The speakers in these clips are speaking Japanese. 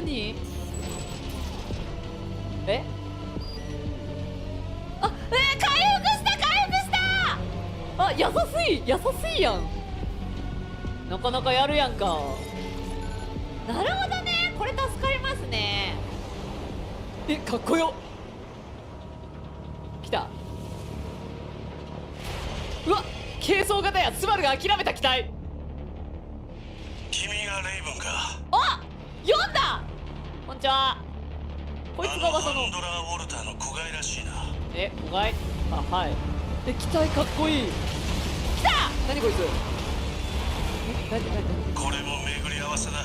何？えあ、回復したあ、優しいやん。なかなかやるやんか。なるほどね、これ助かりますね。かっこよ。来た。うわ、軽装型や。スバルが諦めた機体。君がレイブンか。あ、読んだ。こんにちは。こいつが噂のハンドラー・ウォルターの子飼いらしいな。子飼い。あ、はい。機体かっこいい。来た。何こいつ。何これも巡り合わせだ。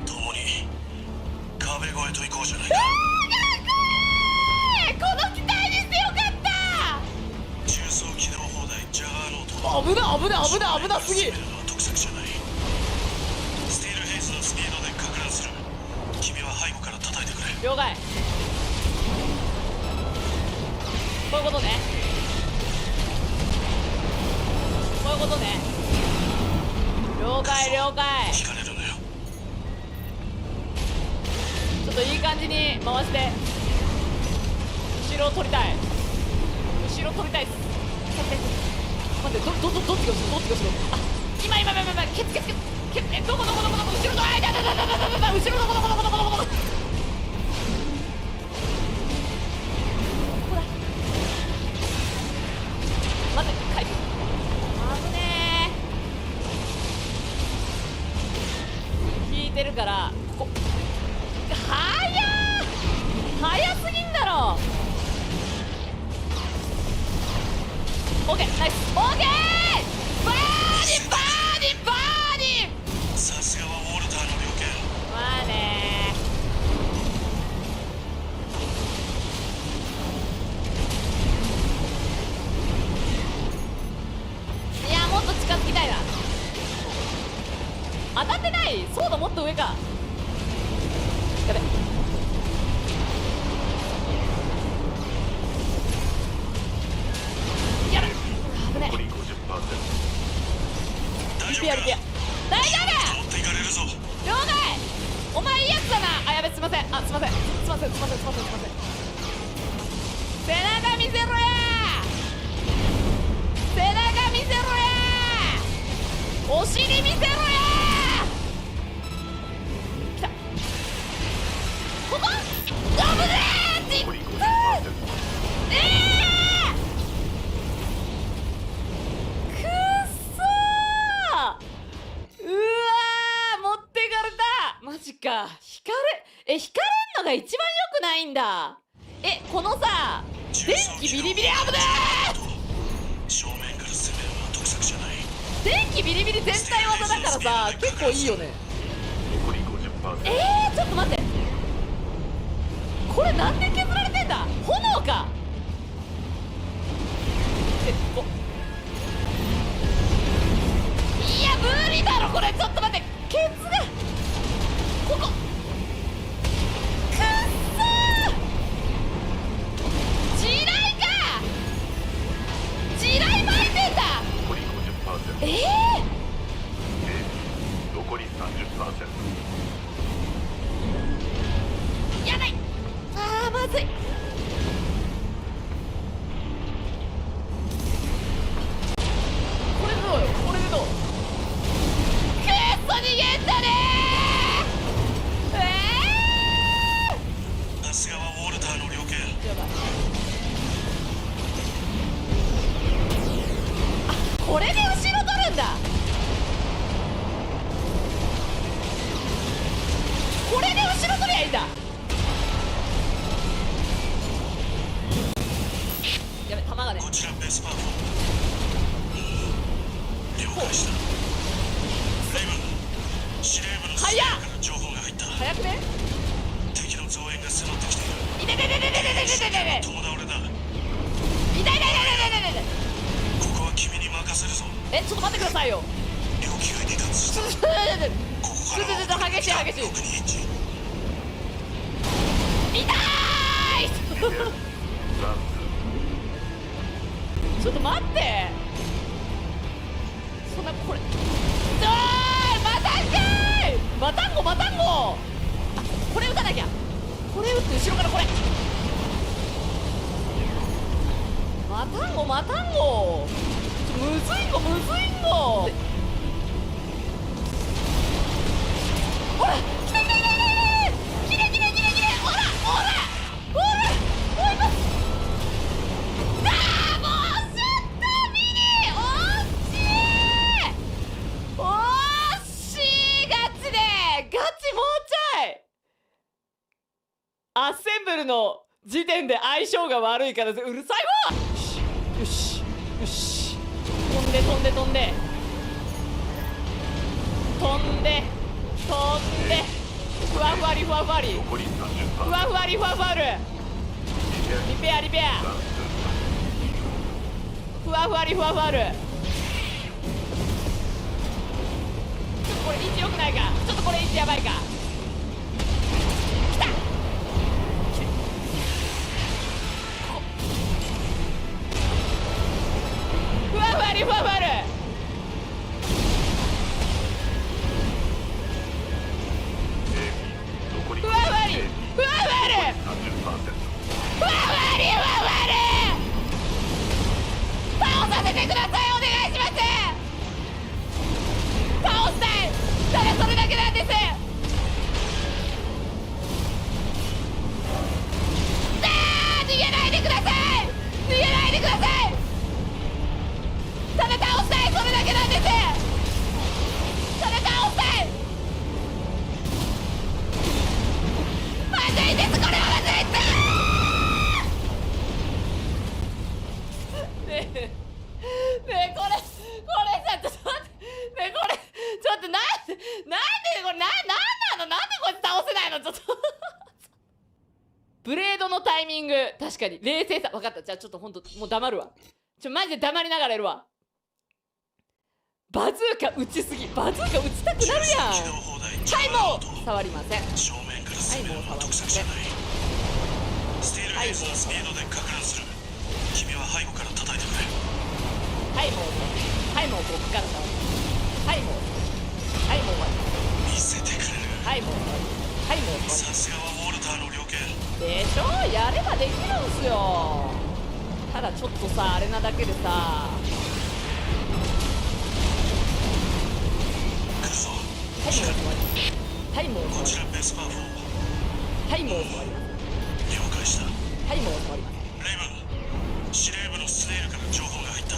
共に壁越えと行こうじゃないか。この機体にしてよかった。重装機動砲台ジャガーノート。危なすぎ。特策じゃない。スティールヘイズのスピードでか乱する。君は背後から叩いてくれ。了解。こういうことね。こういうことね。了解。引かれるのよ。ちょっといい感じに回して後ろを取りたいっす。待って、どっちが後ろ。あ、今ケツどこ後ろの後ろどこ待って、回復。危ねえ。引いてるからここ。早すぎんだろ。オッケー、ナイス。オッケー。バーディー。さすがはウォルターの猟犬。まあねー。いや、もっと近づきたいな。当たってない。ソードもっと上か。やべ。やる。危ね。大丈夫か。大丈夫。持っていかれるぞ。了解。お前いいやつだな。あ、やべ、すいません。背中見せろや。お尻見せろや。来た。ここ危ねえ。くっそー。うわー、持ってかれた。マジか。引かれんのが一番良くないんだ。このさ、電気ビリビリ。危ねえ。正面から攻めるのは得策じゃない。電気ビリビリ全体技だからさ、結構いいよね。ちょっと待って、これなんで削られてんだ。炎か。いや無理だろこれ。ちょっと待って、ケツがここ。くっそー。地雷巻いてんだ。残り 30%。やばい。まずい。これでどうよ。くっそ逃げんだねさすがはウォルターの猟犬。やばい。あ、これで後ろ取るんだ。これで後ろ取りゃいいんだ。やべ、弾がね。こちらベスパー4。了解した。レイブン、司令部の司令部から情報が入った。早くね。敵の増援が迫ってきている。痛い。共倒れだ。痛い。ここは君に任せるぞ。ちょっと待ってくださいよ。猟機が離脱した。ここからは激しい。6人1。痛いちょっと待って。そんなこれまたかい。マタンゴマタンゴ、あ、これ撃たなきゃ、これ撃って後ろからこれ、マタンゴマタンゴ、むずいんごむずいんご、ほら来た来た来た来た来た来た来た来た来た、ほらほらほら、追います。あーもうちょっとミニ惜しいガチで、ガチもうちょい、アッセンブルの時点で相性が悪いからうるさいわ。よしよし、飛んで飛んで飛んで飛んで飛んで、ふわふわりふわふわりふわふわりふわふわる、リペアリペア、ふわふわりふわふわる、ちょっとこれ位置良くないか、ちょっとこれ位置やばいか、きた、ふわふわりふわふわる、ふわふわりふわふわる、ふわふわりふわふわる、倒させてください、お願いします。倒したい、ただそれだけなんです。逃げないでください、逃げないでください、ただ倒したい、それだけなんです。ただ倒したい、まずいです、これはまずいっす。ねえねえ、これちょっと待って、ねえこれちょっとなんでこれなんなの、なんでこいつ倒せないの、ちょっとブレードのタイミング、確かに冷静さ、分かった、じゃあちょっとほんともう黙るわ、マジで黙りながらやるわ。バズーカ撃ちすぎ、バズーカ撃ちたくなるやん。はいもう触りません、正面から攻めるのは得策じゃない。スティールヘイズのスピードでか乱する。君は背後から叩いてくれ。はいもうはいもう僕から触る、はいもうはいもう見せてくれる。はいもうはいもうさすがはウォルターの猟犬でしょ、やればできるんすよ。ただちょっとさ、あれなだけでさ、来るぞ。はいもう終わり、はいもう終わこちらベスパー4。り、はいもう終わります、了解した。はいもう終わります。レイブン、司令部のスネイルから情報が入った。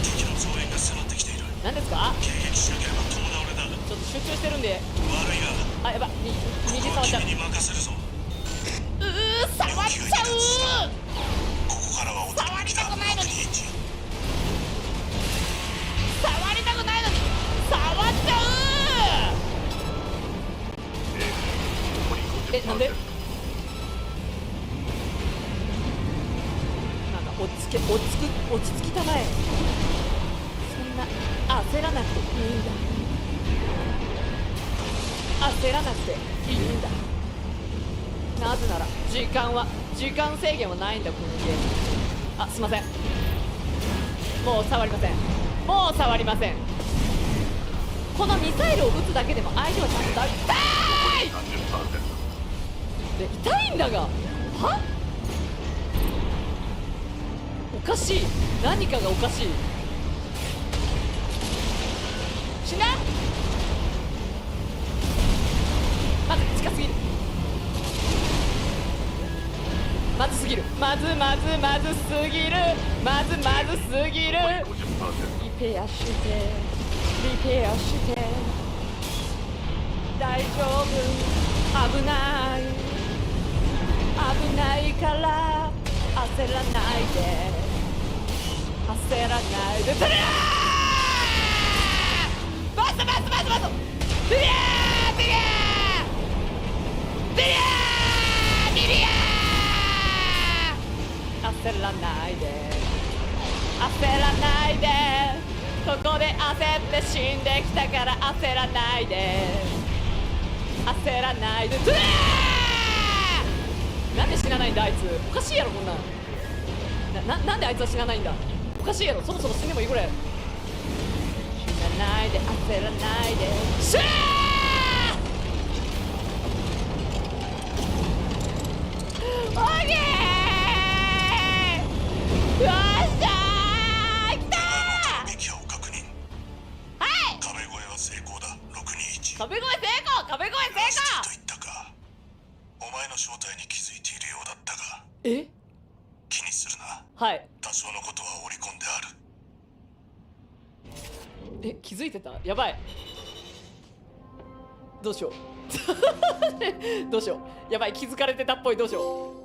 敵の増援が迫ってきている。何ですか、迎撃しなければ遠倒れだ。ちょっと集中してるんで、悪いが、あ、やば、右ここは触っちゃう、君に任せるぞ。触っちゃう、ここからはお互いに来た。触りたくないのにエンジン。触りたくないのに触っちゃう。なんでなんか落ち着きたまえ、そんな焦らなくていいんだ、焦らなくていいんだ、なぜなら時間制限はないんだ、このゲーム。あ、すいません、もう触りません、もう触りません。このミサイルを撃つだけでも相手はちゃんと痛いで、痛いんだが、はおかしい、何かがおかしい。死な、まず近すぎる、まずすぎる、まずすぎる、まずすぎる、リペアして大丈夫、危ないから焦らないで、それバスビリヤ焦らないで、ここで焦って死んできたから焦らないで、なんで死なないんだあいつ、おかしいやろこんなんなんであいつは死なないんだ、おかしいやろ、そろそろ死んでもいいぐらい。死なないで焦らないで、シューし壁越え成功、壁越えラスティと成言ったか。お前の正体に気づいているようだったが功。え、気にするな。はい。多少のことは織り込んである。え、気づいてた？やばい。どうしよう。どうしよう。やばい、気づかれてたっぽい。どうしよう。